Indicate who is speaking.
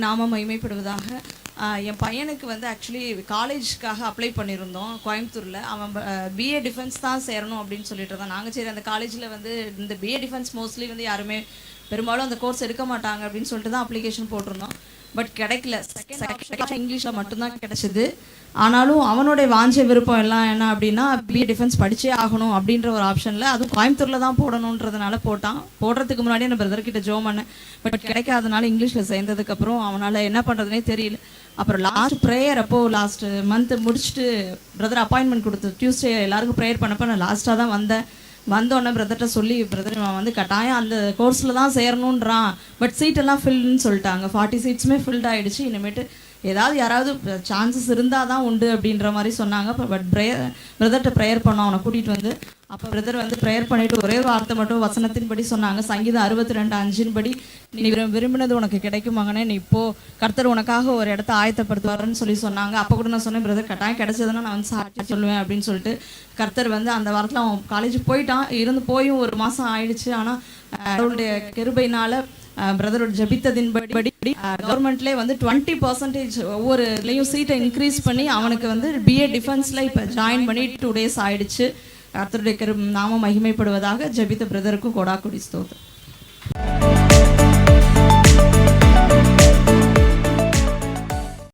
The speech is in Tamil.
Speaker 1: நாமம் மகிமைப்படுவதாக. என் பையனுக்கு வந்து ஆக்சுவலி காலேஜுக்காக அப்ளை பண்ணியிருந்தோம் கோயம்புத்தூரில். அவன் பிஏ டிஃபென்ஸ் தான் சேரணும் அப்படின்னு சொல்லிட்டு இருந்தான். நாங்கள் சரி அந்த காலேஜில் வந்து இந்த பிஏ டிஃபென்ஸ் மோஸ்ட்லி வந்து யாருமே பெரும்பாலும் அந்த கோர்ஸ் எடுக்க மாட்டாங்க அப்படின்னு சொல்லிட்டு தான் அப்ளிகேஷன் போட்டிருந்தோம். பட் கிடைக்கல. செகண்ட் இங்கிலீஷில் மட்டும்தான் கிடைச்சிது. ஆனாலும் அவனுடைய வாஞ்ச விருப்பம் எல்லாம் என்ன அப்படின்னா பிஏ டிஃபென்ஸ் படித்தே ஆகணும் அப்படின்ற ஒரு ஆப்ஷனில், அதுவும் கோயம்புத்தூரில் தான் போடணுன்றதுனால போடுறதுக்கு முன்னாடி என் பிரதர்கிட்ட ஜோ பண்ணேன். பட் கிடைக்காதனால இங்கிலீஷில் சேர்ந்ததுக்கப்புறம் அவனால் என்ன பண்ணுறதுனே தெரியல. அப்புறம் லாஸ்ட் ப்ரேயர் அப்போது லாஸ்ட் மந்த் முடிச்சுட்டு பிரதர் அப்பாயின்மெண்ட் கொடுத்து டியூஸ்டே எல்லாருக்கும் ப்ரேயர் பண்ணப்போ நான் லாஸ்ட்டாக தான் வந்தோடனே பிரதர்கிட்ட சொல்லி, பிரதர் இவன் வந்து கட்டாயம் அந்த கோர்ஸில் தான் சேரணுன்றான், பட் சீட்டெல்லாம் ஃபில்டுன்னு சொல்லிட்டாங்க. 40 சீட்ஸுமே ஃபில்ட் ஆகிடுச்சு. இனிமேட்டு ஏதாவது யாராவது சான்சஸ் இருந்தால் தான் உண்டு அப்படின்ற மாதிரி சொன்னாங்க. பட் பிரதர்கிட்ட ப்ரேயர் பண்ணோம் அவனை கூட்டிகிட்டு வந்து. அப்போ பிரதர் வந்து ப்ரேயர் பண்ணிவிட்டு ஒரே ஒரு வார்த்தை மட்டும் வசனத்தின்படி சொன்னாங்க. சங்கீதம் 62:5 நீ விரும்பினது உனக்கு கிடைக்கும் மகனே, நீ இப்போது கர்த்தர் உனக்காக ஒரு இடத்த ஆயத்தப்படுத்துவாருன்னு சொல்லி சொன்னாங்க. அப்போ கூட நான் சொன்னேன், பிரதர் கட்டாயம் கிடைச்சதுன்னா நான் வந்து சாட்சி சொல்லுவேன் அப்படின்னு சொல்லிட்டு. கர்த்தர் வந்து அந்த வாரத்தில் அவன் காலேஜுக்கு போயிட்டான். போயும் ஒரு மாதம் ஆயிடுச்சு. ஆனால் அவருடைய கிருபையினால் பிரதரோட ஜபித்ததின்படி கவர்மெண்ட்லேயே வந்து 20% ஒவ்வொரு இதுலேயும் சீட்டை இன்க்ரீஸ் பண்ணி அவனுக்கு வந்து பிஏ டிஃபென்ஸில் இப்போ ஜாயின் பண்ணி 2 days ஆயிடுச்சு. கர்த்தருடைய நாமம் மகிமைப்படுவதாக. ஜபித்த பிரதருக்கும் கொடாக்குடி ஸ்தோத்திரம்.